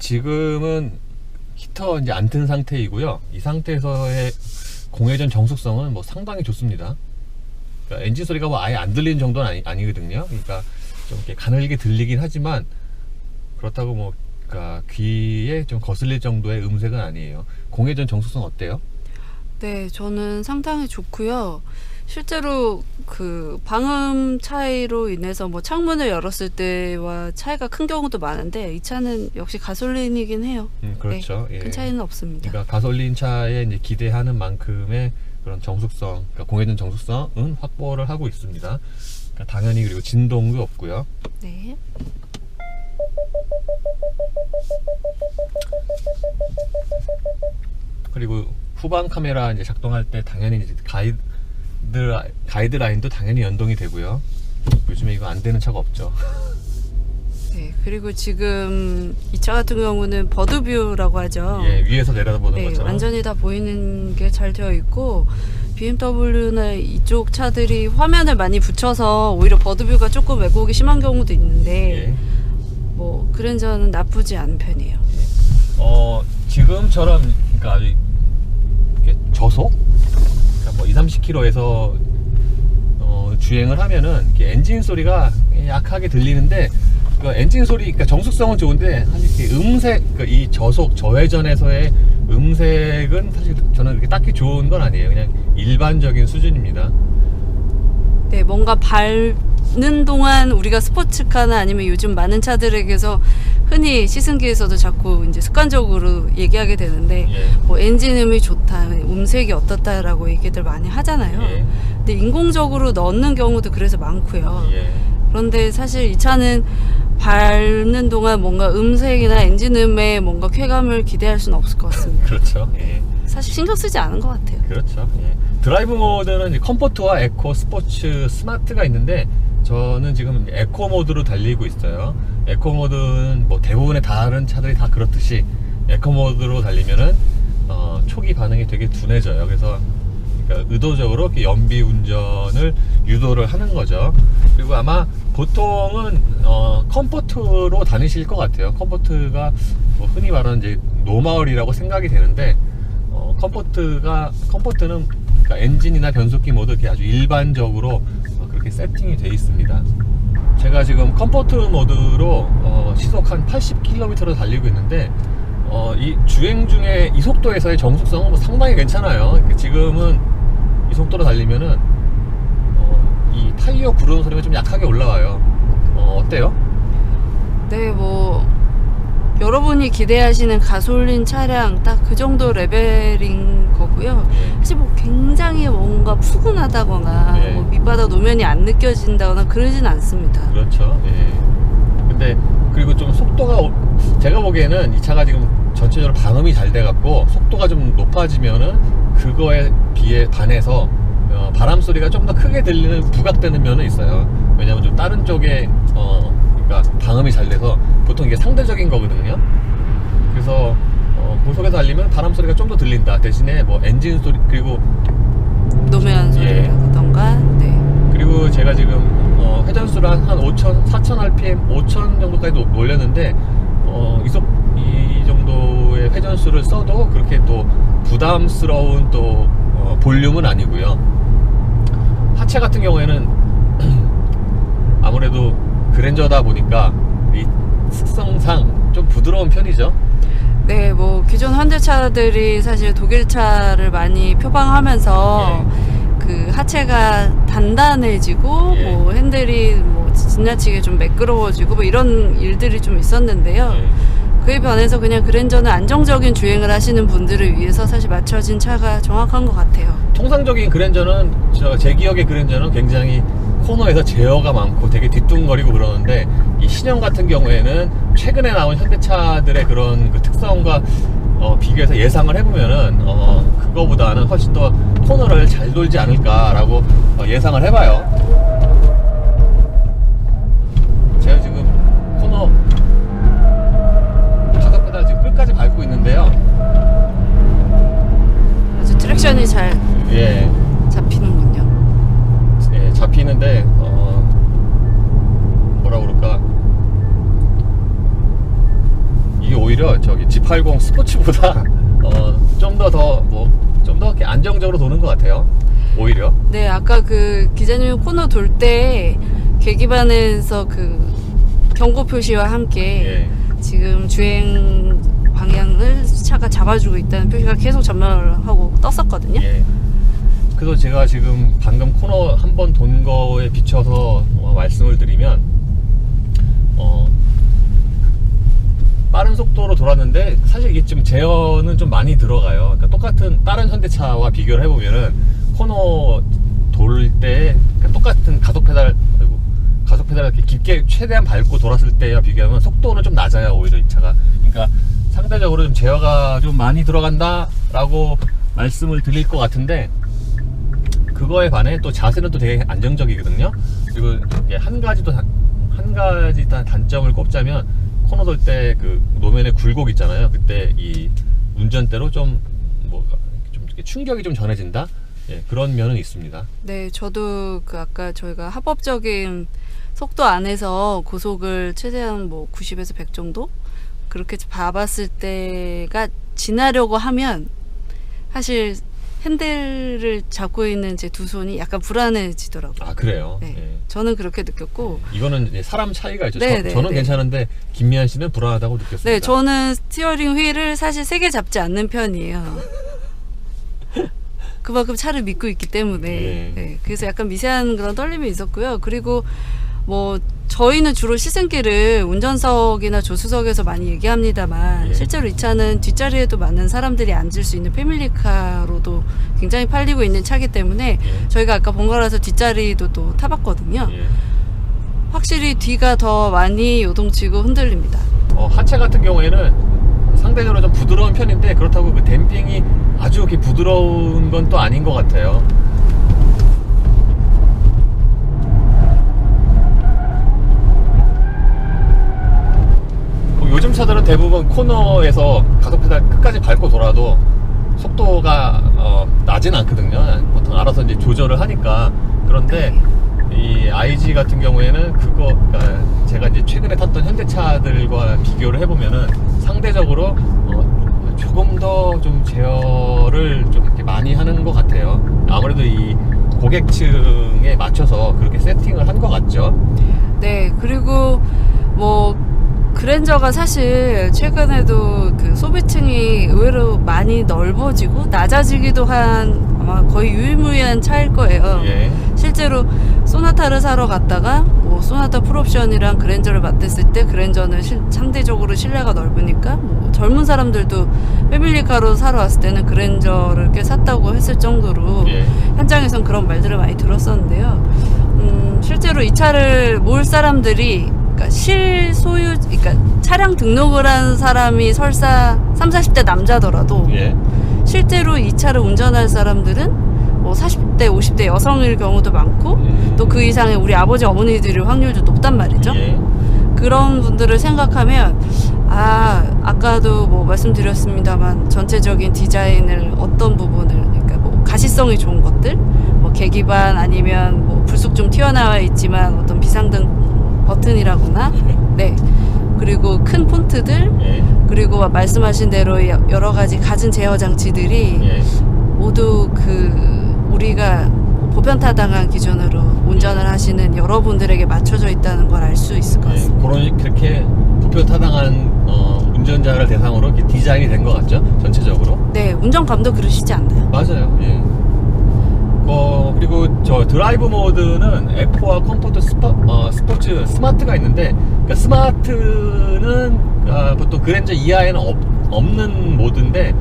지금은 히터 이제 안 튼 상태이고요. 이 상태에서의 공회전 정숙성은 뭐 상당히 좋습니다. 그러니까 엔진 소리가 뭐 아예 안 들리는 정도는 아니거든요. 그러니까 좀 이렇게 가늘게 들리긴 하지만 그렇다고 뭐 그러니까 귀에 좀 거슬릴 정도의 음색은 아니에요. 공회전 정숙성 어때요? 네, 저는 상당히 좋고요. 실제로 그 방음 차이로 인해서 뭐 창문을 열었을 때와 차이가 큰 경우도 많은데 이 차는 역시 가솔린이긴 해요. 그렇죠. 네, 예. 큰 차이는 없습니다. 그러니까 가솔린 차에 이제 기대하는 만큼의 그런 정숙성, 그러니까 공회전 정숙성은 확보를 하고 있습니다. 그러니까 당연히 그리고 진동도 없고요. 네. 그리고 후방 카메라 이제 작동할 때 당연히 이제 가이드라인도 당연히 연동이 되고요. 요즘에 이거 안 되는 차가 없죠. 네, 그리고 지금 이 차 같은 경우는 버드뷰라고 하죠. 예, 위에서 내려다보는 네, 것처럼. 완전히 다 보이는 게 잘 되어 있고 BMW나 이쪽 차들이 화면을 많이 붙여서 오히려 버드뷰가 조금 왜곡이 심한 경우도 있는데 예. 뭐 그랜저는 나쁘지 않은 편이에요. 지금처럼 그러니까 아주 이렇게 저속, 그러니까 뭐 2-30km에서 주행을 하면은 이렇게 엔진 소리가 약하게 들리는데 그 엔진 소리, 그러니까 정숙성은 좋은데 사실 이렇게 음색, 그러니까 이 저속 저회전에서의 음색은 사실 저는 그렇게 딱히 좋은 건 아니에요. 그냥 일반적인 수준입니다. 네, 뭔가 밟는 동안 우리가 스포츠카나 아니면 요즘 많은 차들에게서 흔히 시승기에서도 자꾸 이제 습관적으로 얘기하게 되는데 예. 뭐 엔진음이 좋다, 음색이 어떻다라고 얘기들 많이 하잖아요. 예. 근데 인공적으로 넣는 경우도 그래서 많고요. 예. 그런데 사실 이 차는 밟는 동안 뭔가 음색이나 엔진음에 뭔가 쾌감을 기대할 수는 없을 것 같습니다. 그렇죠. 예. 사실 신경 쓰지 않은 것 같아요. 그렇죠. 예. 드라이브 모드는 이제 컴포트와 에코, 스포츠, 스마트가 있는데 저는 지금 에코 모드로 달리고 있어요. 에코 모드는 뭐 대부분의 다른 차들이 다 그렇듯이 에코 모드로 달리면은 초기 반응이 되게 둔해져요. 그래서 그러니까 의도적으로 이렇게 연비 운전을 유도를 하는 거죠. 그리고 아마 보통은 컴포트로 다니실 것 같아요. 컴포트가 뭐 흔히 말하는 이제 노마을이라고 생각이 되는데 컴포트는 그러니까 엔진이나 변속기 모두 이렇게 아주 일반적으로 그렇게 세팅이 되어 있습니다. 제가 지금 컴포트 모드로 시속 한 80km로 달리고 있는데 이 주행 중에 이 속도에서의 정숙성은 뭐 상당히 괜찮아요. 그러니까 지금은 이 속도로 달리면은 이 타이어 구르는 소리가 좀 약하게 올라와요. 어때요? 네, 뭐 여러분이 기대하시는 가솔린 차량 딱 그 정도 레벨인 거고요. 사실 뭐 굉장히 뭔가 푸근하다거나 네. 뭐 밑바닥 노면이 안 느껴진다거나 그러진 않습니다. 그렇죠. 예. 근데 그리고 좀 속도가 제가 보기에는 이 차가 지금 전체적으로 방음이 잘 돼갖고 속도가 좀 높아지면은 그거에 비해 반해서 바람 소리가 좀 더 크게 들리는 부각되는 면은 있어요. 왜냐면 좀 다른 쪽에 그러니까 방음이 잘 돼서 보통 이게 상대적인 거거든요. 그래서 고속에서 달리면 바람 소리가 좀 더 들린다. 대신에 뭐 엔진 소리 그리고 노면 소리라던가. 네. 그리고 제가 지금 회전수를 한 5,000, 4,000 rpm, 5,000 정도까지 올렸는데 이 정도의 회전수를 써도 그렇게 또 부담스러운 또 볼륨은 아니고요. 하체 같은 경우에는 아무래도 그랜저다 보니까 이 특성상 좀 부드러운 편이죠. 네, 뭐 기존 현대차들이 사실 독일차를 많이 표방하면서 그 하체가 단단해지고 예. 뭐 핸들이 뭐 지나치게 좀 매끄러워지고 뭐 이런 일들이 좀 있었는데요. 그에 반해서 그냥 그랜저는 안정적인 주행을 하시는 분들을 위해서 사실 맞춰진 차가 정확한 것 같아요. 통상적인 그랜저는 제 기억의 그랜저는 굉장히 코너에서 제어가 많고 되게 뒤뚱거리고 그러는데 이 신형 같은 경우에는 최근에 나온 현대차들의 그런 그 특성과 비교해서 예상을 해보면은 그거보다는 훨씬 더 코너를 잘 돌지 않을까라고 예상을 해봐요. 제가 지금 코너 바닥보다 지금 끝까지 밟고 있는데요. 아주 트랙션이 잘 예. 잡히는군요. 예, 잡히는데 뭐라 그럴까, 이게 오히려 오히려 저기 G80 스포츠보다 좀 더 이렇게 안정적으로 도는 것 같아요. 오히려. 네, 아까 그 기자님 코너 돌 때 계기판에서 그 경고 표시와 함께 예. 지금 주행 방향을 차가 잡아주고 있다는 표시가 계속 전멸하고 떴었거든요. 예. 그래서 제가 지금 방금 코너 한 번 돈 거에 비춰서 말씀을 드리면 빠른 속도로 돌았는데 사실 이게 좀 제어는 좀 많이 들어가요. 그러니까 똑같은 다른 현대차와 비교를 해보면은 코너 돌 때 그러니까 똑같은 가속 페달 이렇게 깊게 최대한 밟고 돌았을 때와 비교하면 속도는 좀 낮아요. 오히려 이 차가. 그러니까 상대적으로 좀 제어가 좀 많이 들어간다라고 말씀을 드릴 것 같은데, 그거에 반해 또 자세는 또 되게 안정적이거든요. 그리고 이게 한 가지 단점을 꼽자면 코너 돌 때 그 노면의 굴곡 있잖아요. 그때 이 운전대로 좀 이렇게 충격이 좀 전해진다. 예, 그런 면은 있습니다. 네, 저도 그 아까 저희가 합법적인 속도 안에서 고속을 최대한 90에서 100 정도 그렇게 봐봤을 때가 지나려고 하면 사실 핸들을 잡고 있는 제 두 손이 약간 불안해지더라고요. 아, 그래요? 네, 예. 저는 그렇게 느꼈고. 이거는 이제 사람 차이가 있죠. 네, 네, 저는 네. 괜찮은데 김미안 씨는 불안하다고 느꼈습니다. 네, 저는 스티어링 휠을 사실 세게 잡지 않는 편이에요. 그만큼 차를 믿고 있기 때문에. 예. 네, 그래서 약간 미세한 그런 떨림이 있었고요. 그리고 저희는 주로 시승기를 운전석이나 조수석에서 많이 얘기합니다만 예. 실제로 이 차는 뒷자리에도 많은 사람들이 앉을 수 있는 패밀리카로도 굉장히 팔리고 있는 차기 때문에 예. 저희가 아까 번갈아서 뒷자리도 또 타봤거든요. 예. 확실히 뒤가 더 많이 요동치고 흔들립니다. 하체 같은 경우에는 상대적으로 좀 부드러운 편인데, 그렇다고 그 댐핑이 아주 이렇게 부드러운 건 또 아닌 것 같아요. 요즘 차들은 대부분 코너에서 가속 페달 끝까지 밟고 돌아도 속도가 나진 않거든요. 보통 알아서 이제 조절을 하니까. 그런데 이 IG 같은 경우에는 그러니까 제가 이제 최근에 탔던 현대차들과 비교를 해보면은 상대적으로 조금 더 좀 제어를 좀 이렇게 많이 하는 것 같아요. 아무래도 이 고객층에 맞춰서 그렇게 세팅을 한 것 같죠. 네, 그리고 그랜저가 사실 최근에도 그 소비층이 의외로 많이 넓어지고 낮아지기도 한 아마 거의 유일무이한 차일 거예요. 예. 실제로 소나타를 사러 갔다가 소나타 풀옵션이랑 그랜저를 맞댔을 때 그랜저는 상대적으로 실내가 넓으니까 젊은 사람들도 패밀리카로 사러 왔을 때는 그랜저를 꽤 샀다고 했을 정도로 예. 현장에선 그런 말들을 많이 들었었는데요. 실제로 이 차를 몰 사람들이 그러니까 차량 등록을 한 사람이 설사 30, 40대 남자더라도 예. 실제로 이 차를 운전할 사람들은 40대, 50대 여성일 경우도 많고 또 그 이상의 우리 아버지, 어머니들의 확률도 높단 말이죠. 예. 그런 분들을 생각하면 아까도 말씀드렸습니다만 전체적인 디자인을 어떤 부분을 그러니까 가시성이 좋은 것들 계기판 아니면 불쑥 좀 튀어나와 있지만 어떤 비상등 버튼이라거나 네, 그리고 큰 폰트들 예. 그리고 말씀하신 대로 여러 가지 갖은 제어 장치들이 예. 모두 우리가 보편타당한 기준으로 운전을 하시는 여러분들에게 맞춰져 있다는 걸 알 수 있을 것 같습니다. 그렇게 보편타당한 운전자를 대상으로 이렇게 디자인이 된 것 같죠? 전체적으로. 네, 운전감도 그러시지 않나요? 맞아요. 예. 그리고 저 드라이브 모드는 에코와 컴포트 스포츠 스마트가 있는데, 그러니까 스마트는 보통 그랜저 이하에는 없는 모드인데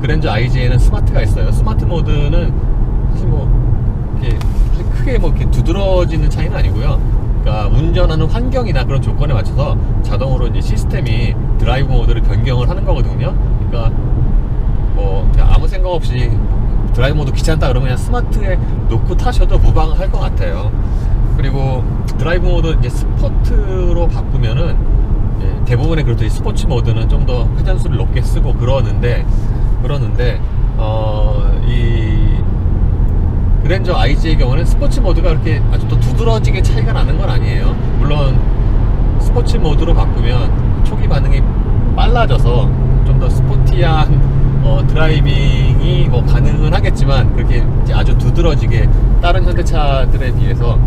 그랜저 IG에는 스마트가 있어요. 스마트 모드는 사실 이렇게 크게 이렇게 두드러지는 차이는 아니고요. 그러니까 운전하는 환경이나 그런 조건에 맞춰서 자동으로 이제 시스템이 드라이브 모드를 변경을 하는 거거든요. 그러니까 그냥 아무 생각 없이 드라이브 모드 귀찮다 그러면 그냥 스마트에 놓고 타셔도 무방할 것 같아요. 그리고 드라이브 모드 이제 스포트로 바꾸면은 대부분의 그래도 이 스포츠 모드는 좀 더 회전수를 높게 쓰고 그러는데 이 그랜저 IG의 경우는 스포츠 모드가 그렇게 아주 또 두드러지게 차이가 나는 건 아니에요. 물론 스포츠 모드로 바꾸면 초기 반응이 빨라져서 좀 더 스포티한 드라이빙이 뭐 가능은 하겠지만 그렇게 이제 아주 두드러지게 다른 현대차들에 비해서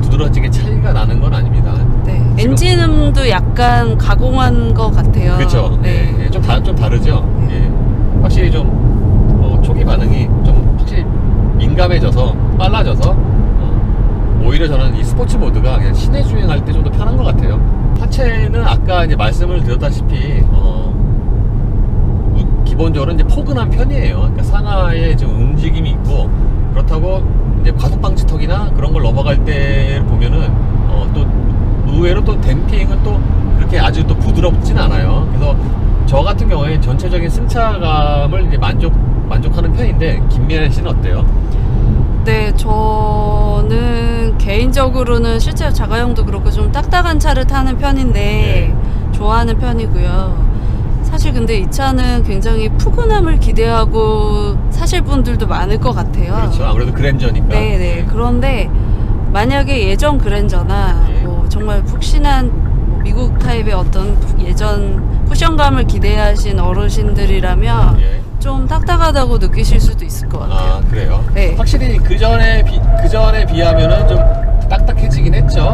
두드러지게 차이가 나는 건 아닙니다. 네. 지금- 엔진음도 약간 가공한 것 같아요. 그렇죠. 네. 좀 다르죠. 예. 확실히 좀 초기 반응이 좀 확실히 민감해져서 빨라져서 오히려 저는 이 스포츠 모드가 그냥 시내 주행할 때 좀 더 편한 것 같아요. 하체는 아까 이제 말씀을 드렸다시피 기본적으로 이제 포근한 편이에요. 그러니까 상하에 좀 움직임이 있고 그렇다고 이제 과속 방지턱이나 그런 걸 넘어갈 때 보면은 또 의외로 또 댐핑은 또 그렇게 아주 또 부드럽진 않아요. 그래서 저 같은 경우에 전체적인 승차감을 이제 만족하는 편인데 김미연 씨는 어때요? 네, 저는 개인적으로는 실제로 자가용도 그렇고 좀 딱딱한 차를 타는 편인데 좋아하는 편이고요. 사실 근데 이 차는 굉장히 푸근함을 기대하고 사실 분들도 많을 것 같아요. 그렇죠. 아무래도 그랜저니까. 네네. 그런데 만약에 예전 그랜저나 예. 뭐 정말 푹신한 뭐 미국 타입의 어떤 예전 쿠션감을 기대하신 어르신들이라면 예. 좀 딱딱하다고 느끼실 수도 있을 것 같아요. 아, 그래요? 네. 확실히 그 전에 비하면은 좀 딱딱해지긴 했죠.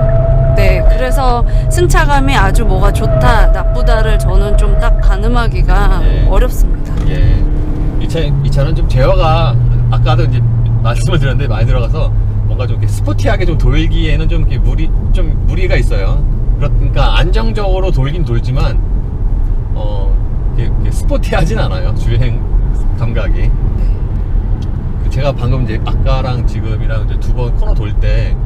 네, 그래서 승차감이 아주 뭐가 좋다, 나쁘다를 저는 좀 딱 가늠하기가 예. 어렵습니다. 예. 이 차는 좀 제어가 아까도 이제 말씀을 드렸는데 많이 들어가서 뭔가 좀 이렇게 스포티하게 좀 돌기에는 좀 이렇게 무리가 있어요. 그러니까 안정적으로 돌긴 돌지만 이렇게 스포티하진 않아요. 주행 감각이. 네. 제가 방금 이제 아까랑 지금이랑 이제 두 번 코너 돌 때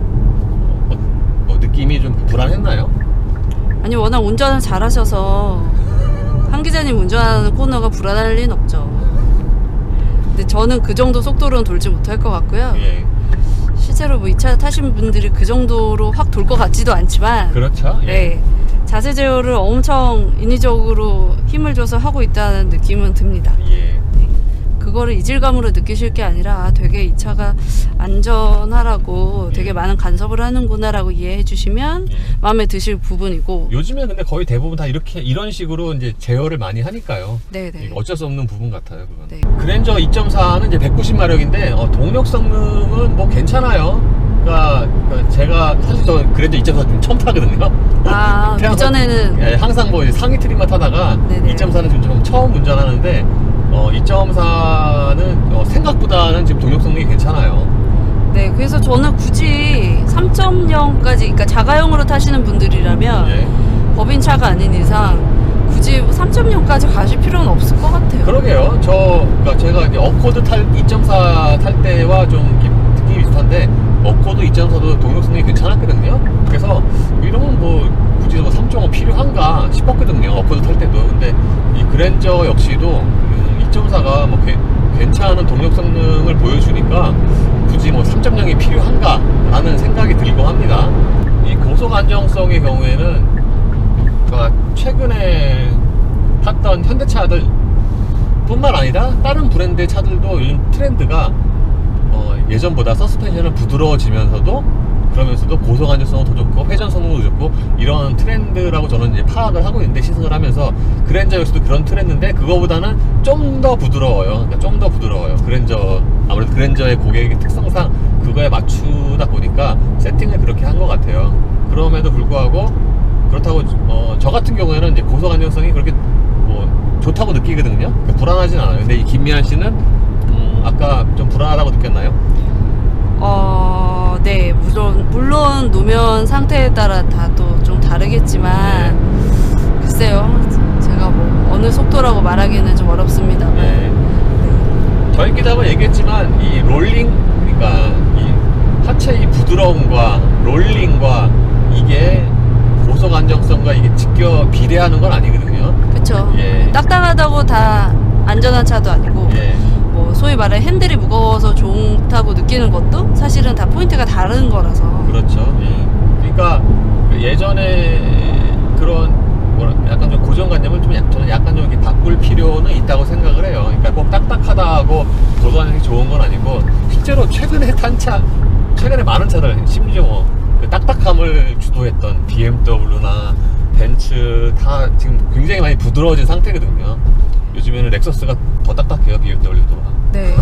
느낌이 좀 불안했나요? 아니 워낙 운전을 잘하셔서 한 기자님 운전하는 코너가 불안할 리는 없죠. 근데 저는 그 정도 속도로는 돌지 못할 것 같고요. 예. 실제로 뭐 이 차 타신 분들이 그 정도로 확 돌 것 같지도 않지만 그렇죠. 예. 네, 자세 제어를 엄청 인위적으로 힘을 줘서 하고 있다는 느낌은 듭니다. 예. 그거를 이질감으로 느끼실 게 아니라 되게 이 차가 안전하라고 되게 많은 간섭을 하는구나라고 이해해 주시면 예. 마음에 드실 부분이고. 요즘에 근데 거의 대부분 다 이런 식으로 이제 제어를 많이 하니까요. 네네. 어쩔 수 없는 부분 같아요, 그건. 네. 그랜저 2.4는 이제 190마력인데 동력 성능은 뭐 괜찮아요. 그러니까 제가 사실 저 그랜저 2.4 좀 처음 타거든요. 아, 태어나서- 그전에는 예, 항상 뭐 이제 상위 트림만 타다가 네네. 2.4는 지금 처음 운전하는데 2.4는 생각보다는 지금 동력 성능이 괜찮아요. 네, 그래서 저는 굳이 3.0까지, 그러니까 자가용으로 타시는 분들이라면 예. 법인차가 아닌 이상 굳이 3.0까지 가실 필요는 없을 것 같아요. 그러게요. 그러니까 제가 이제 어코드 2.4 탈 때와 좀 느낌이 비슷한데 어코드 2.4도 동력 성능이 괜찮았거든요. 그래서 이러면 뭐 굳이 3.5 필요한가 싶었거든요. 어코드 탈 때도. 근데 이 그랜저 역시도 2.4가 뭐 괜찮은 동력 성능을 보여주니까 굳이 뭐 3.0이 필요한가 라는 생각이 들고 합니다. 이 고속 안정성의 경우에는 그러니까 최근에 탔던 현대차들 뿐만 아니라 다른 브랜드의 차들도 요즘 트렌드가 예전보다 서스펜션은 부드러워지면서도 그러면서도 고속 안정성은 더 좋고 회전 성능도 좋고 이런 트렌드라고 저는 이제 파악을 하고 있는데, 시승을 하면서 그랜저 역시도 그런 트렌드인데 그거보다는 좀 더 부드러워요. 그러니까 좀 더 부드러워요. 아무래도 그랜저의 고객의 특성상 그거에 맞추다 보니까 세팅을 그렇게 한 것 같아요. 그럼에도 불구하고 그렇다고 저 같은 경우에는 이제 고속 안정성이 그렇게 뭐 좋다고 느끼거든요. 그러니까 불안하진 않아요. 근데 이 김미안 씨는 아까 좀 불안하다고 느꼈나요? 네, 물론 노면 상태에 따라 다 또 좀 다르겠지만 글쎄요, 제가 뭐 어느 속도라고 말하기는 좀 어렵습니다. 네. 저희끼리 한번 얘기했지만 이 롤링, 그러니까 이 하체의 부드러움과 롤링과 이게 고속 안정성과 이게 비례하는 건 아니거든요. 그렇죠. 예. 딱딱하다고 다 안전한 차도 아니고 예. 뭐 소위 말해 핸들이 무거워서 좋다고 느끼는 것도 사실은 다 포인트가 다른 거라서. 그렇죠. 예. 그러니까 예전에 그런 약간 좀 고정관념을 저는 약간 좀 이렇게 바꿀 필요는 있다고 생각을 해요. 그러니까 꼭 딱딱하다고 고도안정이 좋은 건 아니고, 실제로 최근에 많은 차들, 심지어 그 딱딱함을 주도했던 BMW나 벤츠 다 지금 굉장히 많이 부드러워진 상태거든요. 요즘에는 렉서스가 더 딱딱해요, BMW보다. 네.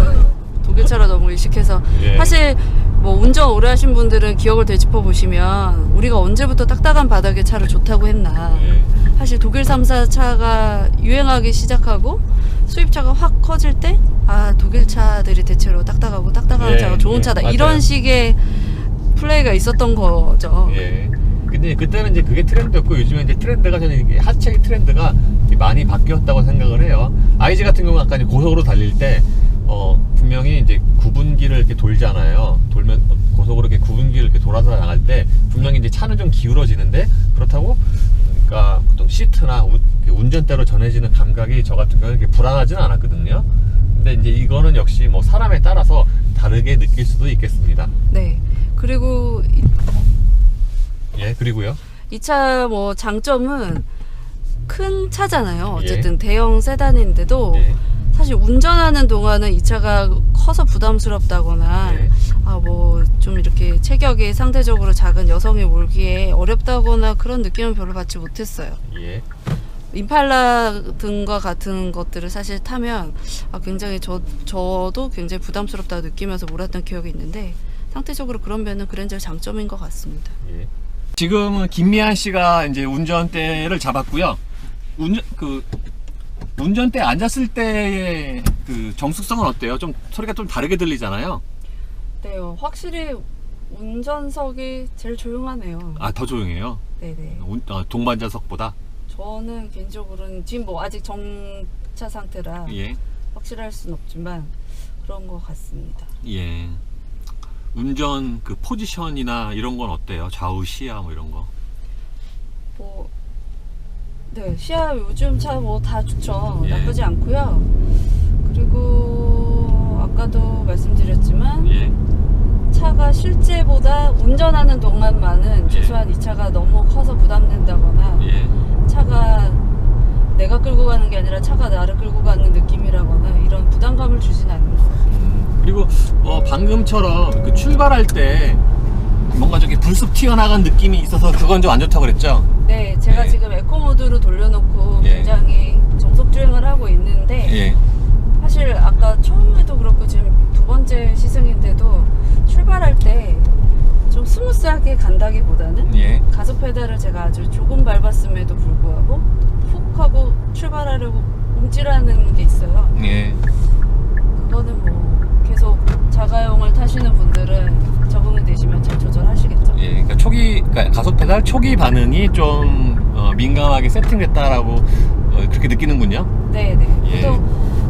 독일차로 너무 의식해서 예. 사실 뭐 운전 오래 하신 분들은 기억을 되짚어 보시면 우리가 언제부터 딱딱한 바닥의 차를 좋다고 했나. 예. 사실 독일 3사 차가 유행하기 시작하고 수입차가 확 커질 때 독일 차들이 대체로 딱딱하고 딱딱한 예, 차가 좋은 예, 차다 맞아요. 이런 식의 플레이가 있었던 거죠. 예. 근데 그때는 이제 그게 트렌드였고 요즘에 이제 트렌드가 저는 이게 하체의 트렌드가 많이 바뀌었다고 생각을 해요. IG 같은 경우는 아까 이제 고속으로 달릴 때 분명히 이제 구분기를 이렇게 돌잖아요. 돌면 고속으로 이렇게 구분기를 이렇게 돌아서 나갈 때 분명히 이제 차는 좀 기울어지는데 그렇다고 그러니까 보통 시트나 운전대로 전해지는 감각이 저 같은 경우는 이렇게 불안하지는 않았거든요. 근데 이제 이거는 역시 뭐 사람에 따라서 다르게 느낄 수도 있겠습니다. 네. 그리고 예, 그리고요. 이 차 뭐 장점은 큰 차잖아요. 예. 어쨌든 대형 세단인데도 예. 사실 운전하는 동안은 이 차가 커서 부담스럽다거나 예. 뭐 좀 이렇게 체격이 상대적으로 작은 여성이 몰기에 어렵다거나 그런 느낌은 별로 받지 못했어요. 예. 임팔라 등과 같은 것들을 사실 타면 굉장히 저도 굉장히 부담스럽다고 느끼면서 몰았던 기억이 있는데 상대적으로 그런 면은 그랜저의 장점인 것 같습니다. 예. 지금은 김미한 씨가 이제 운전대를 잡았고요. 운전대 앉았을 때의 그 정숙성은 어때요? 좀 소리가 좀 다르게 들리잖아요. 네, 확실히 운전석이 제일 조용하네요. 더 조용해요. 네네. 동반자석보다. 저는 개인적으로는 지금 뭐 아직 정차 상태라 예. 확실할 수는 없지만 그런 것 같습니다. 예. 운전 그 포지션이나 이런 건 어때요? 좌우 시야 뭐 이런 거. 네, 시야 요즘 차 뭐 다 좋죠. 예. 나쁘지 않고요. 그리고 아까도 말씀드렸지만 예. 차가 실제보다 운전하는 동안만은 최소한 이 차가 너무 커서 부담된다거나 예. 차가 내가 끌고 가는 게 아니라 차가 나를 끌고 가는 느낌이라거나 이런 부담감을 주진 않는 것 같아요. 그리고 방금처럼 그 출발할 때 뭔가 저기 불쑥 튀어나간 느낌이 있어서 그건 좀 안 좋다고 그랬죠? 네, 제가 예. 지금 에코 모드로 돌려놓고 예. 굉장히 정속 주행을 하고 있는데 예. 사실 아까 처음에도 그렇고 지금 두 번째 시승인데도 출발할 때 좀 스무스하게 간다기보다는 예. 가속 페달을 제가 아주 조금 밟았음에도 불구하고 훅 하고 출발하려고 움찔하는 게 있어요. 예. 그거는 뭐 계속 자가용을 타시는 분들은 적응이 되시면 잘 조절하시겠죠. 예. 그러니까 가속 페달 초기 반응이 좀 민감하게 세팅됐다라고 그렇게 느끼는군요. 네네. 예. 또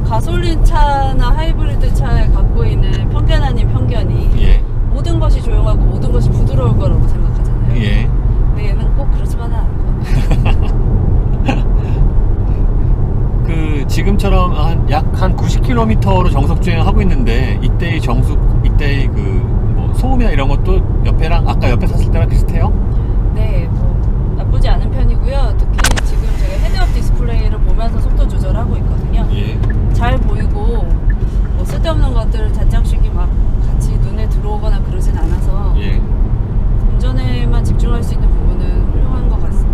가솔린 차나 하이브리드 차에 갖고 있는 편견 아닌 편견이 예. 모든 것이 조용하고 모든 것이 부드러울 거라고 생각하잖아요. 예. 근데 얘는 꼭 그렇지만은 않은 것 같아요. 그 지금처럼 약 한 90km로 정속 주행을 하고 있는데 이때의 뭐 소음이나 이런 것도 아까 옆에 탔을 때랑 비슷해요? 네, 뭐 나쁘지 않은 편이고요. 특히 지금 제가 헤드업 디스플레이를 보면서 속도 조절하고 있거든요. 예. 잘 보이고 뭐 쓸데없는 것들 잔장식이 막 같이 눈에 들어오거나 그러진 않아서 예. 운전에만 집중할 수 있는 부분은 훌륭한 것 같습니다.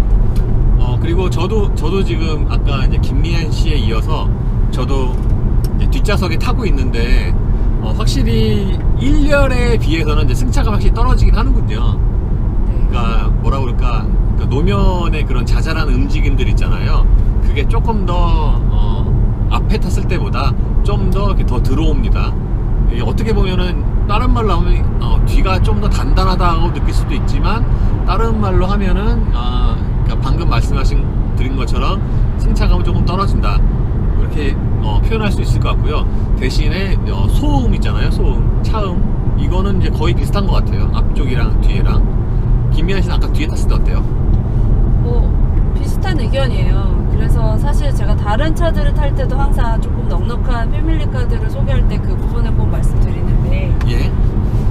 그리고 저도 지금 아까 이제 김미연 씨에 이어서 저도 이제 뒷좌석에 타고 있는데 확실히 1열에 비해서는 이제 승차감 확실히 떨어지긴 하는군요. 네. 그러니까 뭐라 그럴까, 그러니까 노면의 그런 자잘한 움직임들 있잖아요. 그게 조금 더 앞에 탔을 때보다 좀 더 들어옵니다. 이게 어떻게 보면은 다른 말로 하면 뒤가 좀 더 단단하다고 느낄 수도 있지만 다른 말로 하면은 그러니까 방금 드린 것처럼 승차감은 조금 떨어진다, 이렇게 표현할 수 있을 것 같고요. 대신에 소음 있잖아요. 소음, 차음, 이거는 이제 거의 비슷한 것 같아요. 앞쪽이랑 뒤에랑. 김미아 씨는 아까 뒤에 탔을 때 어때요? 뭐 비슷한 의견이에요. 그래서 사실 제가 다른 차들을 탈 때도 항상 조금 넉넉한 패밀리카들을 소개할 때 그 부분을 꼭 말씀드리는데, 예.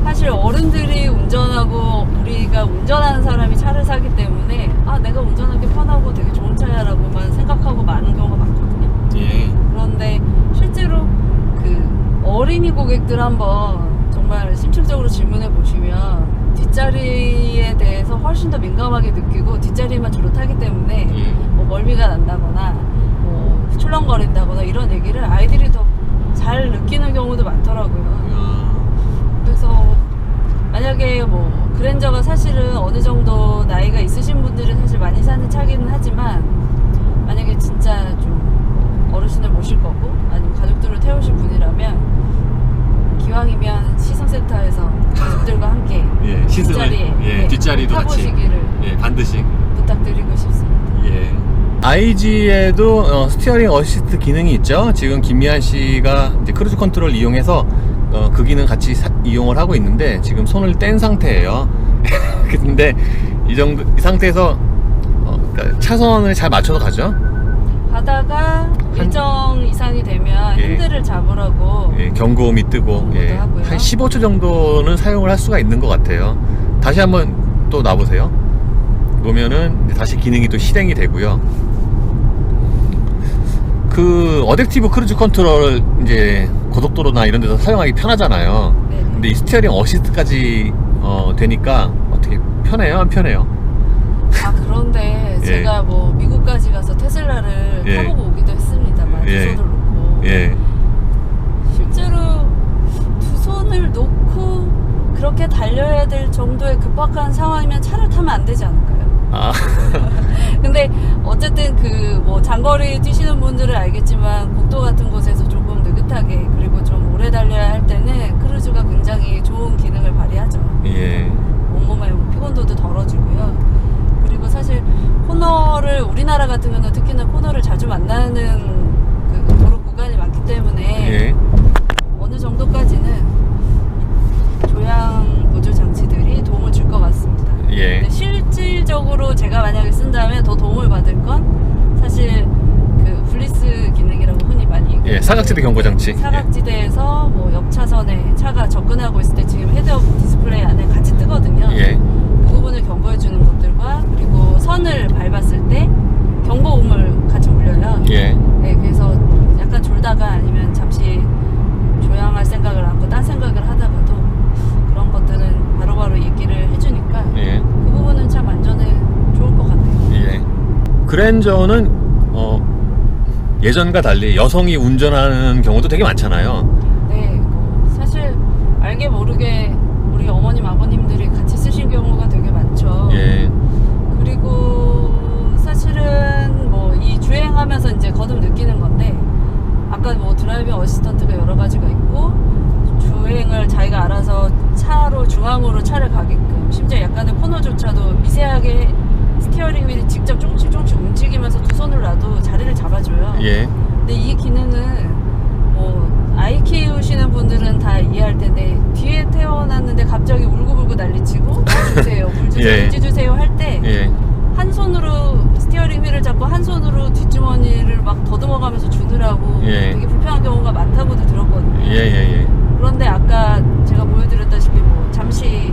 사실 어른들이 운전하고 우리가 운전하는 사람이 차를 사기 때문에 내가 운전하기 편하고 되게 좋은 차야라고만 생각하고 많은 경우가 많거든요. 예. 그런데 실제로 그 어린이 고객들 한번 정말 심층적으로 질문해 보시면 뒷자리에 대해서 훨씬 더 민감하게 느끼고 뒷자리만 주로 타기 때문에 예. 뭐 멀미가 난다거나 뭐 출렁거린다거나 이런 얘기를 아이들이 더 잘 느끼는 경우도 많더라고요. 그래서 만약에 뭐 그랜저가 사실은 어느 정도 나이가 있으신 분들이 사실 많이 사는 차기는 하지만 만약에 진짜 좀 어르신을 모실 거고 아니면 가족들을 태우실 분이라면 기왕이면 시성센터에서 가족들과 함께 예, 시승을, 뒷자리에 예, 뒷자리도 같이. 타보시기를 예, 반드시. 부탁드리고 싶습니다. 예. IG에도 스티어링 어시스트 기능이 있죠. 지금 김미한 씨가 이제 크루즈 컨트롤 이용해서 그 기능 같이 이용을 하고 있는데 지금 손을 뗀 상태예요. 근데 이 상태에서 그러니까 차선을 잘 맞춰서 가죠. 가다가 일정 이상이 되면 예. 핸들을 잡으라고 예, 경고음이 뜨고 예, 하고요. 한 15초 정도는 사용을 할 수가 있는 것 같아요. 다시 한번 또 놔보세요. 놓으면은 다시 기능이 또 실행이 되고요. 그 어댑티브 크루즈 컨트롤 이제 고속도로나 이런 데서 사용하기 편하잖아요. 네네. 근데 이 스티어링 어시스트까지 되니까 어떻게 편해요? 안 편해요? 아 그런데 예. 제가 뭐 미국까지 가서 테슬라를 예. 타보고 오기도 했습니다만 예. 두 손을 놓고 예. 실제로 두 손을 놓고 그렇게 달려야 될 정도의 급박한 상황이면 차를 타면 안 되지 않을까요? 아, 근데 어쨌든 그 뭐 장거리 뛰시는 분들은 알겠지만 국도 같은 곳에서 조금 느긋하게 그리고 좀 오래 달려야 할 때는 크루즈가 굉장히 좋은 기능을 발휘하죠. 예. 온몸의 피곤도도 덜어주고요. 그리고 사실 코너를 우리나라 같은 경우는 특히나 코너를 자주 만나는 그 도로 구간이 많기 때문에 예. 어느 정도까지는 조향 보조 장치들이 도움을 줄 것 같습니다. 예. 근데 실질적으로 제가 만약에 쓴다면 더 도움을 받을 건 사실 그 블리스 기능이라고 흔히 많이 얘기해요. 예, 사각지대 경고 장치. 사각지대에서 뭐 옆 차선에 차가 접근하고 있을 때 지금 헤드업 디스플레이 안에 같이 뜨거든요. 예. 그 부분을 경고해 주는 것들과 그리고 선을 밟았을 때 경고음을 같이 울려요. 예. 네, 그래서 약간 졸다가 아니면 잠시 조향할 생각을 안고 딴 생각을 하다가도 그런 것들은 바로바로 얘기를 해주니까 예. 그 부분은 참 안전에 좋을 것 같아요. 예. 그랜저는 예전과 달리 여성이 운전하는 경우도 되게 많잖아요. 네, 사실 알게 모르게 우리 어머님 아버님들이 같이 쓰신 경우가 되게 많죠. 예. 그리고 사실은 뭐 이 주행하면서 이제 거듭 느끼는 건데 아까 뭐 드라이빙 어시스턴트가 여러 가지가 있고 주행을 자기가 알아서 차로 중앙으로 차를 가게끔 심지어 약간의 코너조차도 미세하게 스티어링 휠이 직접 조금씩 움직이면서 두 손을 놔도 자리를 잡아줘요. 예. 근데 이 기능은 뭐 아이 키우시는 분들은 다 이해할 텐데 뒤에 태워놨는데 갑자기 울고불고 난리치고 물 주세요, 물 주세요, 예. 물지 주세요 할 때 한 예. 손으로 스티어링 휠을 잡고 한 손으로 뒷주머니를 막 더듬어가면서 주느라고 예. 되게 불편한 경우가 많다고도 들었거든요. 예. 예. 그런데 아까 제가 보여드렸다시피 뭐 잠시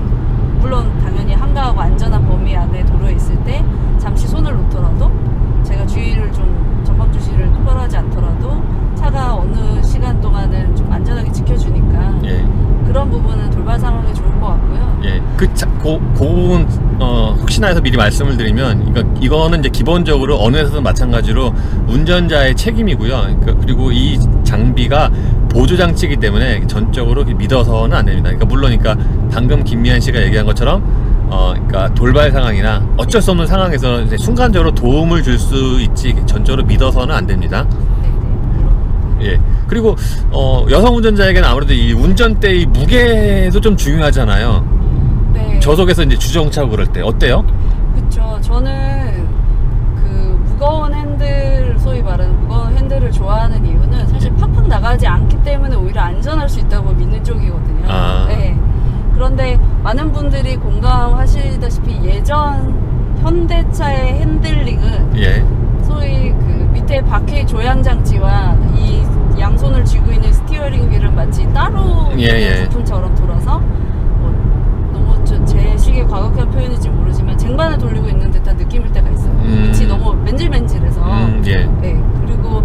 물론 당연히 한가하고 안전한 범위 안에 도로에 있을 때 잠시 손을 놓더라도 제가 주의를 좀 전방 주시를 똑바로 하지 않더라도 차가 어느 시간 동안은 좀 안전하게 지켜주니까 예. 그런 부분은 돌발 상황이 좋을 것 같고요. 예. 그 부분 혹시나 해서 미리 말씀을 드리면 이거는 이제 기본적으로 어느 회사든 마찬가지로 운전자의 책임이고요. 그리고 이 장비가 보조 장치이기 때문에 전적으로 믿어서는 안 됩니다. 그러니까 물론 방금 김미한 씨가 얘기한 것처럼 그러니까 돌발 상황이나 어쩔 수 없는 상황에서 이제 순간적으로 도움을 줄 수 있지 전적으로 믿어서는 안 됩니다. 네네. 예. 그리고 여성 운전자에게는 아무래도 이 운전대의 무게도 좀 중요하잖아요. 네. 저속에서 이제 주정차고 그럴 때 어때요? 그쵸. 저는 그 무거운 핸들, 소위 말하는 무거운 핸들을 좋아하는 이유는 사실 팍팍 나가지 않기 때문에 오히려 안전할 수 있다고 믿는 쪽이거든요. 아. 네. 그런데 많은 분들이 공감하시다시피 예전 현대차의 핸들링은 예. 소위 그 밑에 바퀴 조향 장치와 이 양손을 쥐고 있는 스티어링 휠은 마치 따로 예, 예. 부품처럼 돌아서 너무 제 식의 과격한 표현인지 모르지만 쟁반을 돌리고 있는 듯한 느낌일 때가 있어요. 빛이 너무 맨질맨질해서. 예. 네. 그리고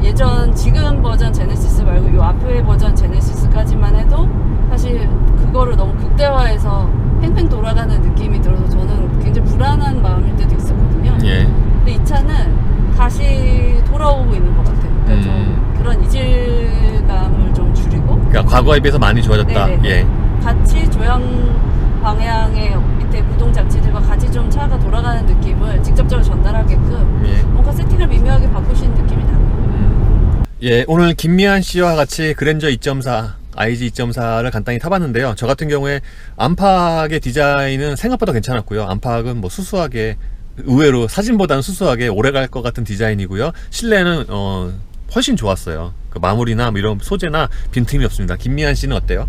예전 지금 버전 제네시스 말고 요 앞에 버전 제네시스까지만 해도 사실 그거를 너무 극대화해서 팽팽 돌아가는 느낌이 들어서 저는 굉장히 불안한 마음일 때도 있었거든요. 예. 근데 이 차는 다시 돌아오고 있는 것 같아요. 그러니까 좀 그런 이질감을 좀 줄이고. 그러니까 과거에 비해서 많이 좋아졌다. 네네. 예. 같이 조향 방향의 밑에 구동 장치들과 같이 좀 차가 돌아가는 느낌을 직접적으로 전달하게끔 예. 뭔가 세팅을 미묘하게 바꾸신 느낌이 나요. 예, 오늘 김미한 씨와 같이 그랜저 2.4, IG 2.4를 간단히 타봤는데요. 저 같은 경우에 안팎의 디자인은 생각보다 괜찮았고요. 안팎은 뭐 수수하게, 의외로 사진보다는 수수하게 오래 갈 것 같은 디자인이고요. 실내는 훨씬 좋았어요. 그 마무리나 뭐 이런 소재나 빈틈이 없습니다. 김미한 씨는 어때요?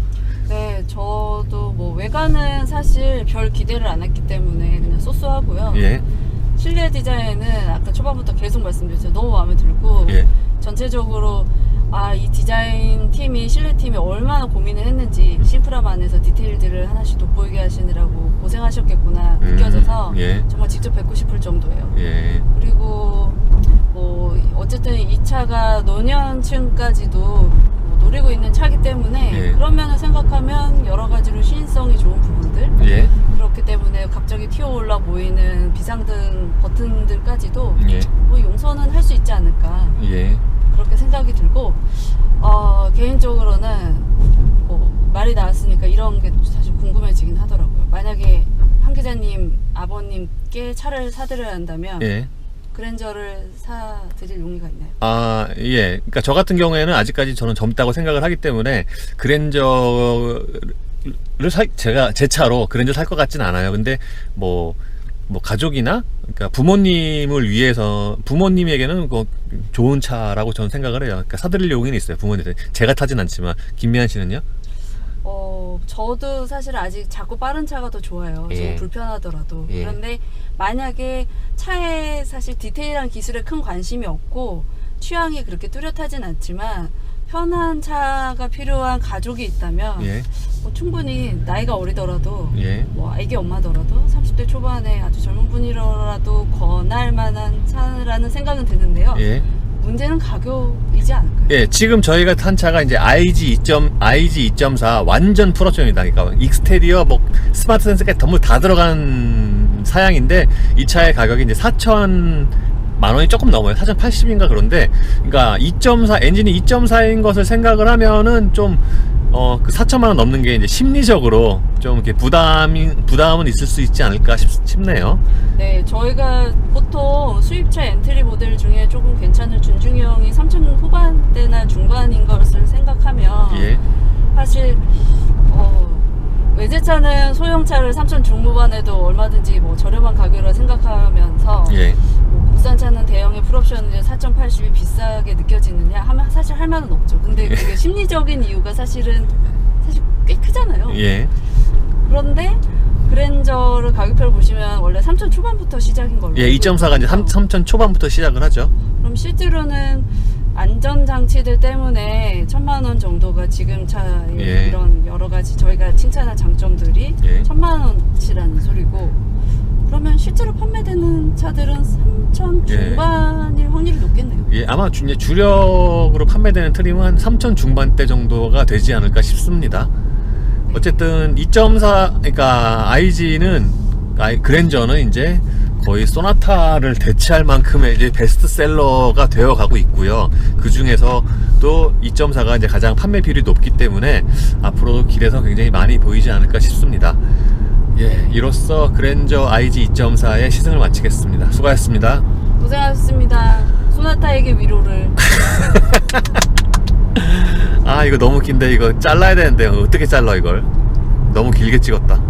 네, 저도 뭐 외관은 사실 별 기대를 안 했기 때문에 그냥 쏘쏘하고요. 예, 실내 디자인은 아까 초반부터 계속 말씀드렸죠. 너무 마음에 들고 예, 전체적으로 이 디자인 팀이 실내 팀이 얼마나 고민을 했는지 심프람 안에서 디테일들을 하나씩 돋보이게 하시느라고 고생하셨겠구나 느껴져서 예, 정말 직접 뵙고 싶을 정도예요. 예, 그리고 뭐 어쨌든 이 차가 노년층까지도 노리고 있는 차기 때문에 예. 그런 면을 생각하면 여러 가지로 시인성이 좋은 부분들 예, 그렇기 때문에 갑자기 튀어올라 보이는 비상등 버튼들까지도 예, 뭐 용서는 할 수 있지 않을까 예, 그렇게 생각이 들고 개인적으로는 뭐 말이 나왔으니까 이런 게 사실 궁금해지긴 하더라고요. 만약에 한 기자님 아버님께 차를 사드려야 한다면 예. 그랜저를 사드릴 용의가 있나요? 예. 그러니까 저 같은 경우에는 아직까지 저는 젊다고 생각을 하기 때문에 그랜저를 제가 제 차로 그랜저 살 것 같진 않아요. 근데 뭐 가족이나 그러니까 부모님을 위해서 부모님에게는 뭐 좋은 차라고 저는 생각을 해요. 그러니까 사드릴 용의는 있어요. 부모님들. 제가 타진 않지만 김미한 씨는요? 저도 사실 아직 작고 빠른 차가 더 좋아요. 예. 좀 불편하더라도. 예. 그런데 만약에 차에 사실 디테일한 기술에 큰 관심이 없고 취향이 그렇게 뚜렷하진 않지만 편한 차가 필요한 가족이 있다면 예, 뭐 충분히 나이가 어리더라도 예, 뭐 애기 엄마더라도 30대 초반에 아주 젊은 분이라도 권할 만한 차라는 생각은 드는데요. 예. 문제는 가격이지 않을까요? 예, 지금 저희가 탄 차가 이제 IG 2.4 완전 풀옵션입니다. 그러니까 익스테리어, 뭐 스마트 센서까지 전부 다 들어간 사양인데 이 차의 가격이 이제 4천만 원이 조금 넘어요. 4,080인가 그런데, 그러니까 2.4 엔진이 2.4인 것을 생각을 하면은 좀 그 4천만 원 넘는 게 이제 심리적으로 좀 이렇게 부담은 있을 수 있지 않을까 싶네요. 네, 저희가 보통 수입차 엔트리 모델 중에 조금 괜찮은 준중형이 3천 후반대나 중반인 것을 생각하면 예, 사실 외제차는 소형차를 3천 중후반에도 얼마든지 뭐 저렴한 가격으로 생각하면서 예, 뭐 국산차는 대형의 풀옵션인데 4,080이 비싸게 느껴지느냐 하면 사실 할 말은 없죠. 근데 그게 심리적인 이유가 사실 꽤 크잖아요. 예, 그런데 그랜저를 가격표를 보시면 원래 3천 초반부터 시작인 걸로. 예, 2.4가 이제 3천 초반부터 시작을 하죠. 그럼 실제로는 안전장치들 때문에 1,000만 원 정도가 지금 차에 예. 이런 여러 가지 저희가 칭찬한 장점들이 예. 1,000만 원치라는 소리고, 그러면 실제로 판매되는 차들은 3천 예. 중반일 확률이 높겠네요. 예, 아마 이제 주력으로 판매되는 트림은 한 3천 중반대 정도가 되지 않을까 싶습니다. 어쨌든 2.4, 그러니까 IG는 그랜저는 이제 거의 소나타를 대체할 만큼의 이제 베스트셀러가 되어 가고 있고요. 그 중에서 또 2.4가 이제 가장 판매 비율이 높기 때문에 앞으로 길에서 굉장히 많이 보이지 않을까 싶습니다. 예, 이로써 그랜저 IG 2.4의 시승을 마치겠습니다. 수고하셨습니다. 고생하셨습니다. 소나타에게 위로를. 이거 너무 긴데 이거 잘라야 되는데 어떻게 잘라 이걸? 너무 길게 찍었다.